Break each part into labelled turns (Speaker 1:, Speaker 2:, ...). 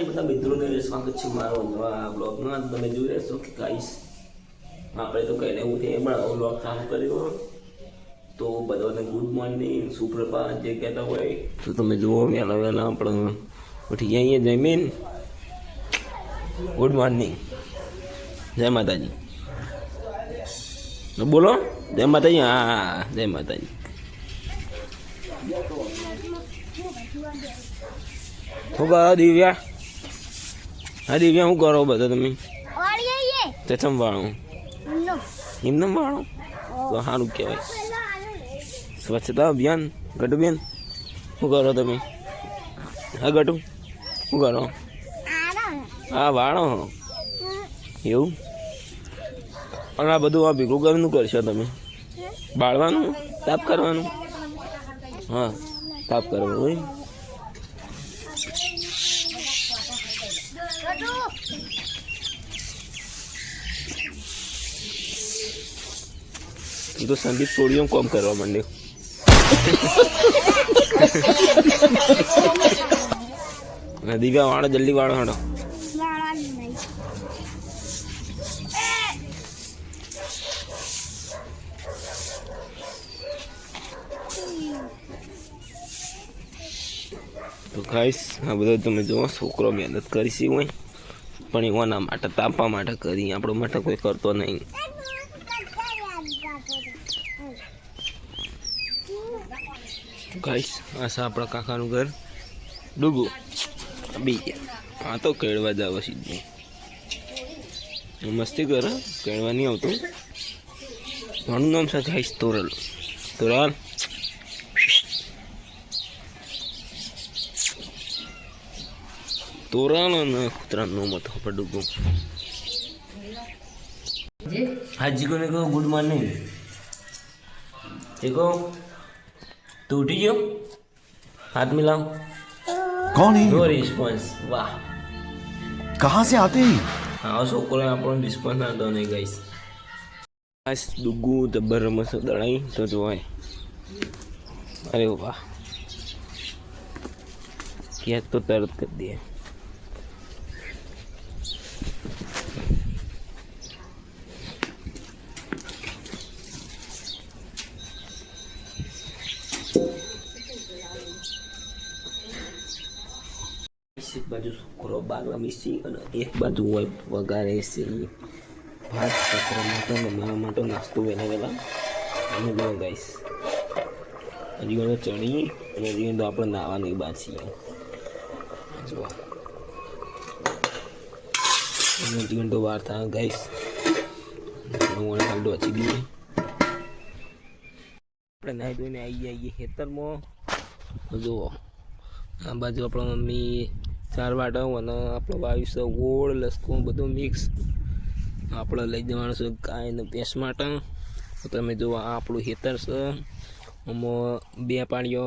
Speaker 1: બધા મિત્રોને સ્વાગત છે મારો નવા બ્લોગમાં. તમે જોઈ રહેશો કે ગાઈસ આપણે તો કહીને હું તે પણ બ્લોગ ચાલુ કર્યો. તો બધાને ગુડ મોર્નિંગ, સુપ્રભાત જે કહેતા હોય. તો તમે જુઓ વહેલા વહેલા આપણે ઉઠી જઈએ. જમીન ગુડ મોર્નિંગ, જય માતાજી બોલો. જય માતાજી. હા જય માતાજી. શું કરો દિવ્યા? હા દિવ્યા શું કરો બધા તમે? ચચમ વાળું એમને વાળું તો સારું કહેવાય. સ્વચ્છતા અભિયાન. ગટુબેન શું કરો તમે? હા ગટુ શું કરો? હા વાળો એવું. અને આ બધું આ ભેગું કરવાનું કરશો તમે? બાળવાનું, તાપ કરવાનું? હા તાપ કરવાનું હોય. તો સંદીપ થોડીઓ કોમ કરવા માંડ્યો. દિવ્યા વાળો, જલ્દી વાળો હાડો. તો ગાઈસ આ બધું તમે જુઓ, છોકરો મહેનત કરીશી હોય પણ એવાના માટે તાપવા માટે કરી, આપણા માટે કોઈ કરતો નહીં. ગાઈસ આ છે આપણા કાકાનું ઘર ડૂગુ. બી હા તો કેળવા જાવ સીધું. મસ્તી કરે, કેળવા નહીં આવતું. મારું નામ છે ગાઈસ તોરલ. તોરલ તોરણ અને કૂતરાનું મત આપણે ડૂગું. હાજી કોને કહો ગુડ મોર્નિંગ? देखो तू उठी गयो, हाथ मिलाओ.
Speaker 2: कौन है?
Speaker 1: No response. वाह,
Speaker 2: कहाँ से आते हैं?
Speaker 1: हाँ છોકરો આપણો રિસ્પોન્સ ના દો નહીં ગાઈસ. ગાઈસ ડુગુ જબર રમસ દડાઈ તો જોવાય. અરે વાહ, કેચ તો તરત કરી દે. એક બાજુ છોકરો બાર રમી અને એક બાજુ હોય વગારે છે ભાત. છોકરા માટે મારા માટે નાસ્તો વહેલા વહેલા અને લો ગાઈસ. હજી તો ચણી અને હજી તો આપણે નાવાની બાછી જુઓ. હજી તો વાર થાય ગાઈસ. હાલતો વચી દઈએ આપણે. નાહી ધોઈને આવી જઈએ ખેતરમાં. જુઓ આ બાજુ આપણા મમ્મી ચાર વાટો અને આપણો વાયુ છે ગોળ લસકો બધું મિક્સ. આપણે લઈ જવાનું છે ગાય ને ભેંસ માટે. તમે જુઓ આ આપણું ખેતર છે. આમાં બે પાણીઓ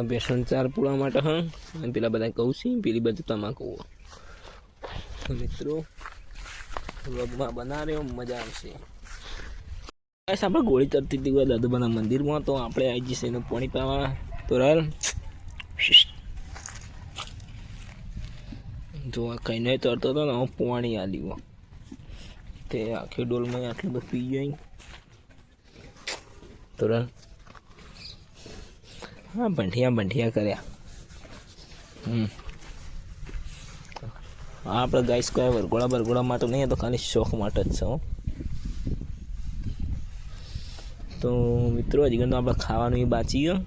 Speaker 1: ભેંસણ ચાર પૂળા માટે હા. અને પેલા બધા કહું છું, પેલી બાજુ તમાકુ. મિત્રો વ્લોગમાં બનાવ્યો, મજા આવશે. આપણે ગોળી ચડતી હતી હોય દાદુબાના મંદિરમાં. તો આપણે આવી જઈશું એનું પાણી પાવા. તો રાલ જો આ કઈ નહીં તરતો હતો ને હું પાણી આલ્યું તે આખી ડોલમાં આટલું બધું પી જાય. તો રાલ હા બંઠિયા કર્યા. હા આપણે ગાઈસ કોઈ વરઘોડા માટે નહીં, તો ખાલી શોખ માટે જ છે. તો મિત્રો હજી તો આપણે ખાવાનું એ બાચી ગયો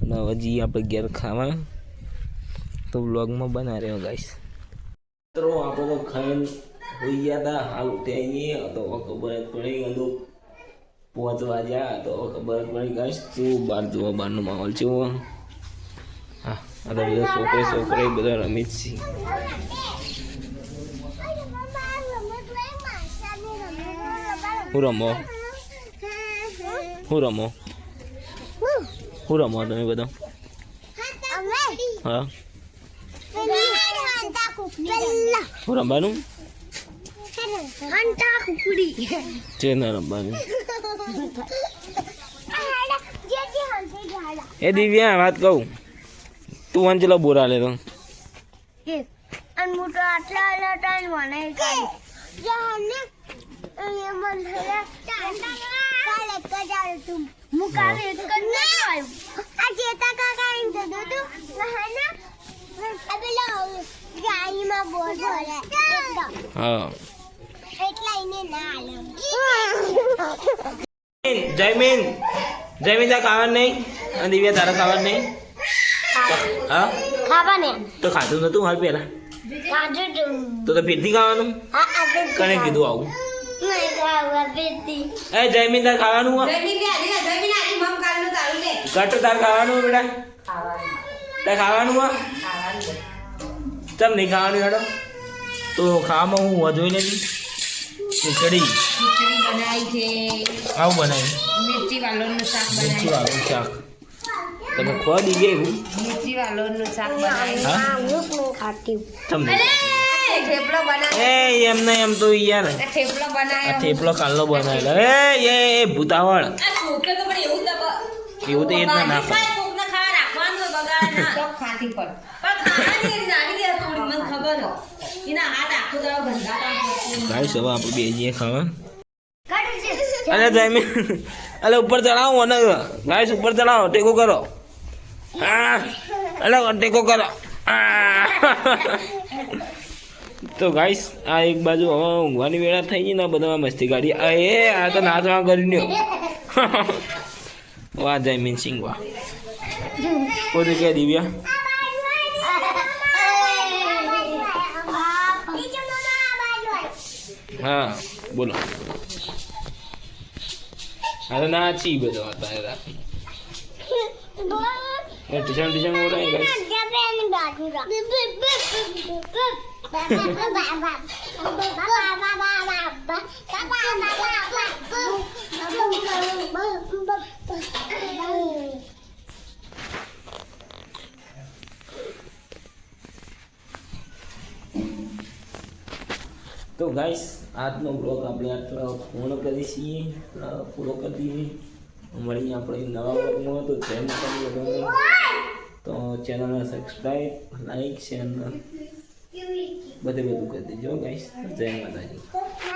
Speaker 1: અને હજી આપણે ઘેર ખાવા. તો વ્લોગમાં બના રહ્યો ગાઈસ. મિત્રો આપણે તો ખાઈને હોઈ ગયા હતા. હાલ ઉઠ્યા આવીએ તો ખબર જ પડી ગયું 5 વાગ્યા. તો ખબર જ પડી ગાઈસ. શું બહાર જોવા, બહારનો માહોલ છે. હા આ તો બધા છોકરે બધા રમી જ છે. હું રમો તમે બધા? હા હું રમવાનું છે ના રમવાનું. એ દિવ્યા વાત કહું, તું અંજલો બોરા લે તો
Speaker 3: અને મોટો આટલા આટલા ટાઈમ મને જાને એ મન કાલે કજાર તું મુકાવે એક જ ન આવ્યું આ જેતા કાકા એમ તો તું ના અબેલો ગાડીમાં બોલ બોલે
Speaker 1: હા
Speaker 3: એટલા એને ના આલ્યો
Speaker 1: જયમીન જયમીન તા ખાવાનું નહીં અને દિવ્યા તારા ખાવાનું નહીં હા
Speaker 3: ખાવા ને
Speaker 1: તો ખાધું નતું હાલ પહેલા
Speaker 3: કાજુ તું
Speaker 1: તો ફેરથી ખાવાનું
Speaker 3: હા આ
Speaker 1: કને કીધું આવું
Speaker 3: નહીં ખાવા બેટી
Speaker 1: એ જયમીન તાર ખાવાનું ઘટ તાર ખાવાનું બેટા તાર ખાવાનું ચમ નહીં ખાવાનું હેડો તો ખાવામાં હું વધુ નથી ખીચડી
Speaker 4: બનાવી છે
Speaker 1: આવું બનાવ્યું
Speaker 4: મિર્ચી વાલોરનું શાક
Speaker 1: મિર્ચી
Speaker 4: બનાવ્યું
Speaker 1: વાળું શાક તમે ખોવા દીજે એવું
Speaker 4: મિર્ચી વાલોરનું શાક બનાવ્યું
Speaker 1: હા
Speaker 3: હું નહીં ખાતી
Speaker 1: તમને
Speaker 4: થેપલો બનાવ્યો
Speaker 1: એ એમ નહીં એમ તો યાર
Speaker 4: થેપલો
Speaker 1: આ
Speaker 4: બનાવ્યો
Speaker 1: થેપલો કાલનો બનાવેલો એ ભૂતાવળ એવું તો એ જ ના નાખો
Speaker 4: ચોક ખાતી પર
Speaker 1: ગાઈસ હવે આપણે બે જઈએ ખાવા
Speaker 3: કાઢી છે
Speaker 1: અરે જયમીન અલે ઉપર ચડાવો અને ગાઈસ ઉપર ચડાવો ટેકો કરો હા અલે ટેકો કરો તો ગાઈસ આ એક બાજુ હવે ઊંઘવાની વેળા થઈ ગઈ ને બધા મસ્તી કાઢી આ તો નાચવા કરી વાહ જયમીન સિંહ વાહ કોઈ કે દિવ્યા હા બોલો અરે ના છી બધો હતા ટ્યુશન ટ્યુશન બોલાય ગાઈસ તો ગાઈસ આજનો બ્લોગ આપણે આટલો પૂર્ણ કરી છીએ પૂરો કરી દઈએ મળીએ આપણે નવા બ્લોગમાં તો ચેનલ તો ચેનલને સબસ્ક્રાઈબ લાઈક શેર બધું કરી દેજો ગાઈસ જય માતાજી